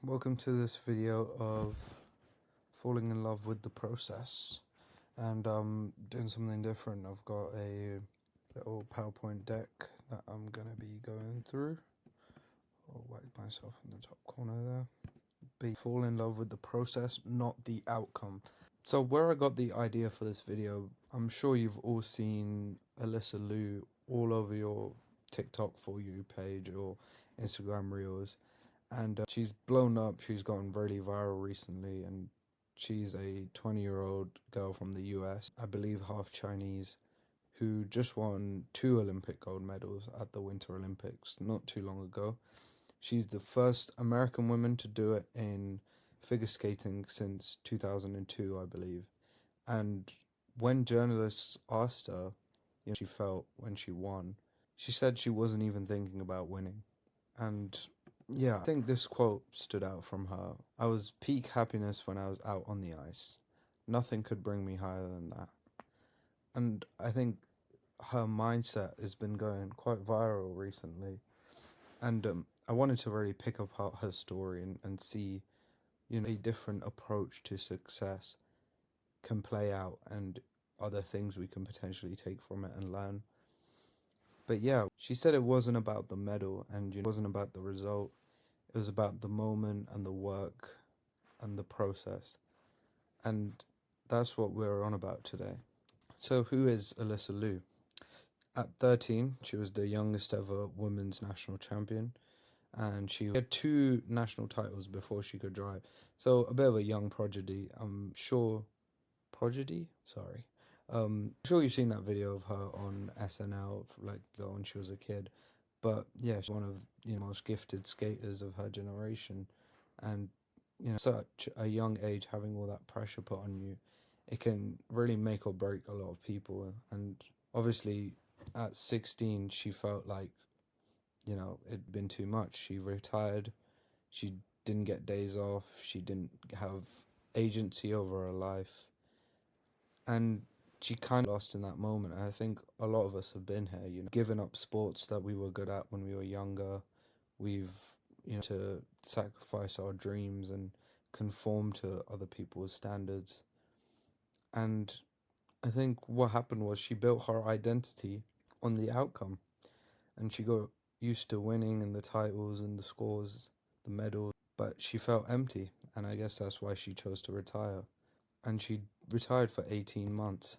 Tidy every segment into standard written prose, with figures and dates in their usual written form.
Welcome to this video of falling in love with the process, and I'm doing something different. I've got a little PowerPoint deck that I'm gonna be going through. I'll whack myself in the top corner there. Fall in love with the process, not the outcome. So where I got the idea for this video, I'm sure you've all seen Alysa Liu all over your TikTok For You page or Instagram Reels. And she's blown up. She's gotten really viral recently, and she's a 20-year-old girl from the US, I believe half Chinese, who just won 2 Olympic gold medals at the Winter Olympics not too long ago. She's the first American woman to do it in figure skating since 2002, I believe. And when journalists asked her, she felt when she won, she said she wasn't even thinking about winning. And yeah, I think this quote stood out from her. I was peak happiness when I was out on the ice. Nothing could bring me higher than that. And I think her mindset has been going quite viral recently. And I wanted to really pick apart her story and see, a different approach to success can play out and other things we can potentially take from it and learn. But yeah, she said it wasn't about the medal and it wasn't about the result. It was about the moment and the work and the process. And that's what we're on about today. So who is Alysa Liu? At 13, she was the youngest ever women's national champion. And she had 2 national titles before she could drive. So a bit of a young prodigy. I'm sure... Prodigy? Sorry. I'm sure you've seen that video of her on SNL, like when she was a kid. But yeah, she's one of the most gifted skaters of her generation. And such a young age, having all that pressure put on you, it can really make or break a lot of people. And obviously at 16 she felt like it'd been too much. She retired. She didn't get days off. She didn't have agency over her life, and she kind of lost in that moment. And I think a lot of us have been here, given up sports that we were good at when we were younger. We've to sacrifice our dreams and conform to other people's standards. And I think what happened was she built her identity on the outcome, and she got used to winning and the titles and the scores, the medals, but she felt empty, and I guess that's why she chose to retire. And she retired for 18 months,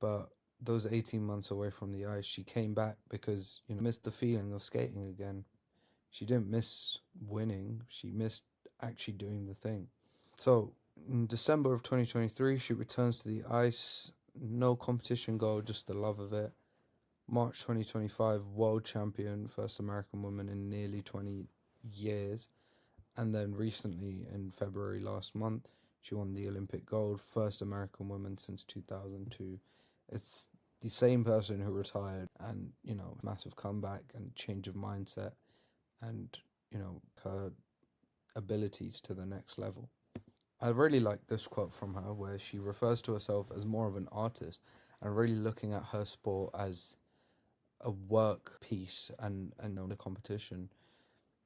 but those 18 months away from the ice, she came back because, missed the feeling of skating again. She didn't miss winning, she missed actually doing the thing. So, in December of 2023, she returns to the ice. No competition goal, just the love of it. March 2025, world champion, first American woman in nearly 20 years. And then recently, in February last month, she won the Olympic gold, first American woman since 2002. It's the same person who retired, and, massive comeback and change of mindset and, her abilities to the next level. I really like this quote from her where she refers to herself as more of an artist and really looking at her sport as a work piece and the competition.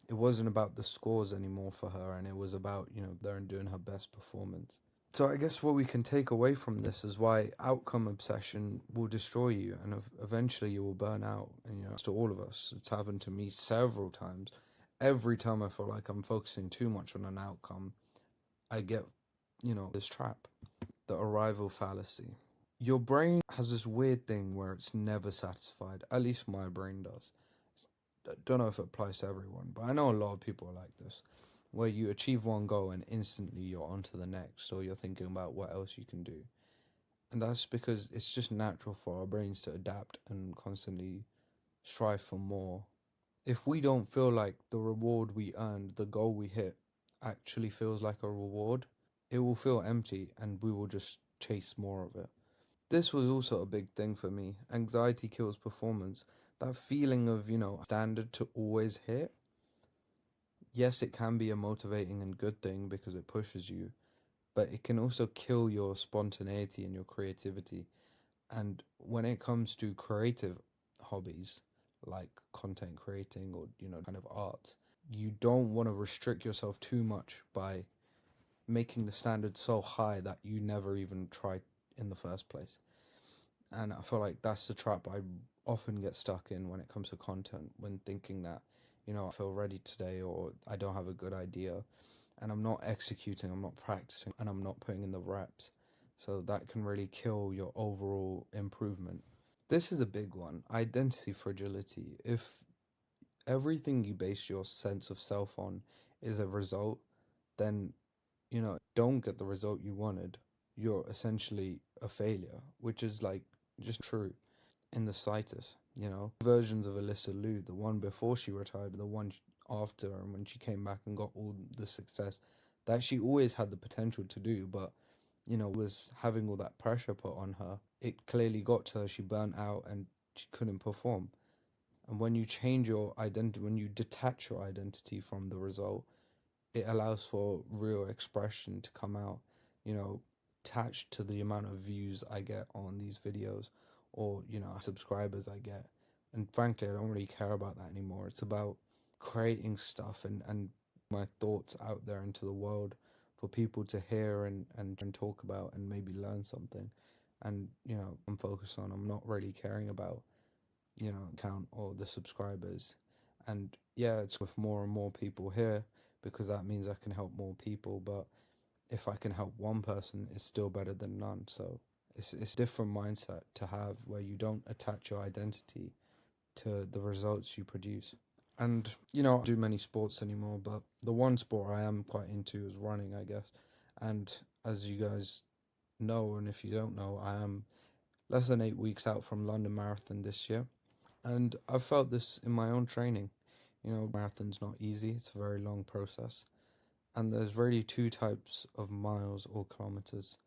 It wasn't about the scores anymore for her, and it was about, there and doing her best performance. So I guess what we can take away from this is why outcome obsession will destroy you, and eventually you will burn out. And it's to all of us. It's happened to me several times. Every time I feel like I'm focusing too much on an outcome, I get, this trap, the arrival fallacy. Your brain has this weird thing where it's never satisfied. At least my brain does. I don't know if it applies to everyone, but I know a lot of people are like this, where you achieve one goal and instantly you're on to the next, or you're thinking about what else you can do. And that's because it's just natural for our brains to adapt and constantly strive for more. If we don't feel like the reward we earned, the goal we hit, actually feels like a reward, it will feel empty and we will just chase more of it. This was also a big thing for me. Anxiety kills performance. That feeling of, standard to always hit. Yes, it can be a motivating and good thing because it pushes you, but it can also kill your spontaneity and your creativity. And when it comes to creative hobbies, like content creating or, kind of art, you don't want to restrict yourself too much by making the standard so high that you never even tried in the first place. And I feel like that's the trap I often get stuck in when it comes to content, when thinking that, I feel ready today, or I don't have a good idea, and I'm not executing, I'm not practicing, and I'm not putting in the reps. So that can really kill your overall improvement. This is a big one, identity fragility. If everything you base your sense of self on is a result, then, don't get the result you wanted, you're essentially a failure, which is like just true in the slightest. Versions of Alyssa Liu, the one before she retired, the one after, and when she came back and got all the success that she always had the potential to do, but was having all that pressure put on her. It clearly got to her. She burnt out and she couldn't perform. And when you change your identity, when you detach your identity from the result, it allows for real expression to come out, attached to the amount of views I get on these videos, or, subscribers I get. And frankly, I don't really care about that anymore. It's about creating stuff and my thoughts out there into the world for people to hear and talk about and maybe learn something. And, I'm focused on, I'm not really caring about, count or the subscribers. And yeah, it's with more and more people here, because that means I can help more people. But if I can help one person, it's still better than none. So it's a different mindset to have, where you don't attach your identity to the results you produce. And I don't do many sports anymore, but the one sport I am quite into is running, I guess. And as you guys know, and if you don't know, I am less than 8 weeks out from London Marathon this year. And I've felt this in my own training. Marathon's not easy, it's a very long process. And there's really two types of miles or kilometers.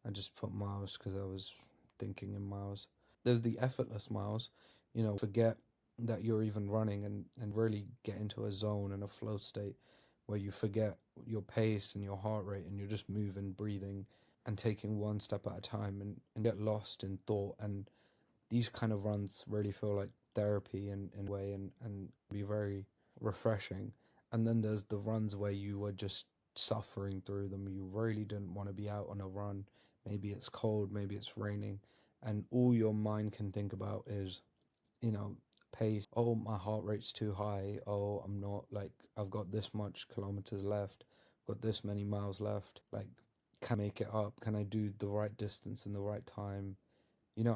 I just put miles because I was thinking in miles. There's the effortless miles, forget that you're even running, and really get into a zone and a flow state where you forget your pace and your heart rate, and you're just moving, breathing, and taking one step at a time, and get lost in thought. And these kind of runs really feel like therapy in a way, and be very refreshing. And then there's the runs where you were just suffering through them. You really didn't want to be out on a run. Maybe it's cold, maybe it's raining, and all your mind can think about is, pace. Oh, my heart rate's too high. Oh, I'm not, like, I've got this much kilometers left, got this many miles left. Like, can I make it up? Can I do the right distance in the right time?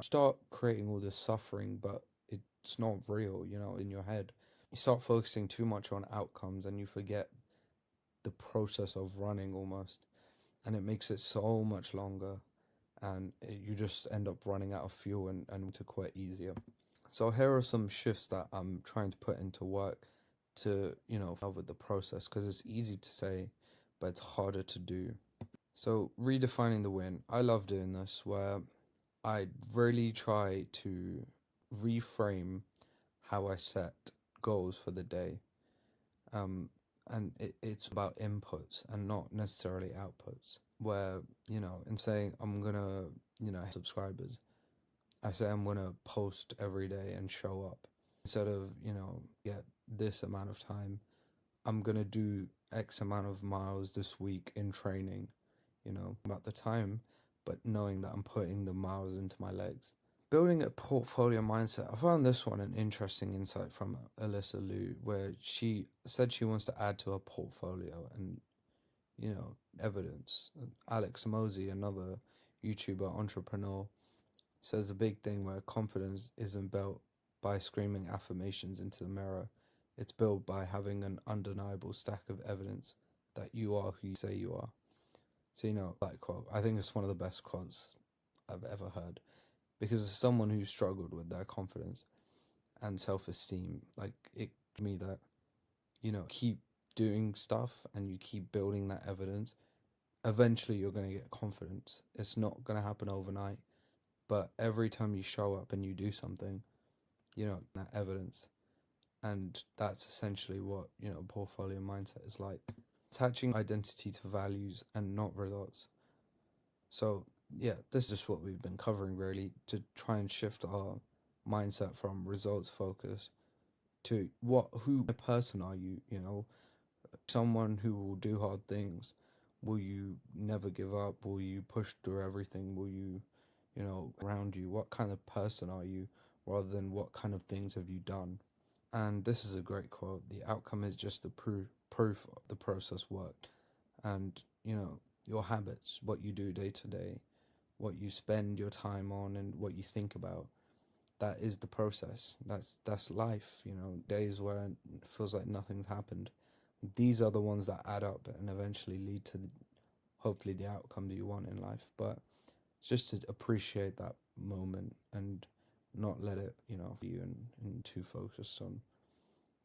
Start creating all this suffering, but it's not real, in your head. You start focusing too much on outcomes and you forget the process of running almost, and it makes it so much longer, and you just end up running out of fuel and to quit easier. So here are some shifts that I'm trying to put into work to, help with the process, because it's easy to say, but it's harder to do. So redefining the win. I love doing this, where I really try to reframe how I set goals for the day. And it's about inputs and not necessarily outputs. Where, in saying I'm gonna, subscribers, I say I'm gonna post every day and show up. Instead of, get this amount of time, I'm gonna do X amount of miles this week in training, about the time, but knowing that I'm putting the miles into my legs. Building a portfolio mindset. I found this one an interesting insight from Alyssa Liu, where she said she wants to add to her portfolio and, evidence. Alex Mosey, another YouTuber entrepreneur, says a big thing where confidence isn't built by screaming affirmations into the mirror. It's built by having an undeniable stack of evidence that you are who you say you are. So, that quote, I think it's one of the best quotes I've ever heard, because as someone who struggled with their confidence and self-esteem, like, it to me that, keep doing stuff and you keep building that evidence, eventually you're going to get confidence. It's not going to happen overnight, but every time you show up and you do something, that evidence. And that's essentially what, portfolio mindset is like. Attaching identity to values and not results. So yeah, this is what we've been covering, really, to try and shift our mindset from results focus to who person are you, you know? Someone who will do hard things. Will you never give up? Will you push through everything? Will you, you know, around you? What kind of person are you, rather than what kind of things have you done? And this is a great quote. The outcome is just the proof the process worked. And, you know, your habits, what you do day to day, what you spend your time on, and what you think about, that is the process. That's life, you know. Days where it feels like nothing's happened, these are the ones that add up and eventually lead to hopefully the outcomes you want in life. But it's just to appreciate that moment and not let it, you know, you and too focused on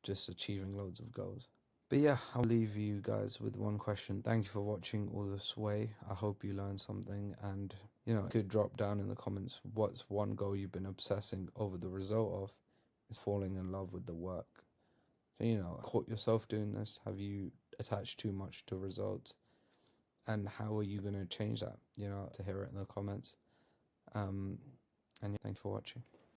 just achieving loads of goals. But yeah, I'll leave you guys with one question. Thank you for watching all this way. I hope you learned something, and you know, you could drop down in the comments what's one goal you've been obsessing over the result of is falling in love with the work. So, you know, caught yourself doing this? Have you attached too much to results? And how are you going to change that? You know, to hear it in the comments. And thanks for watching.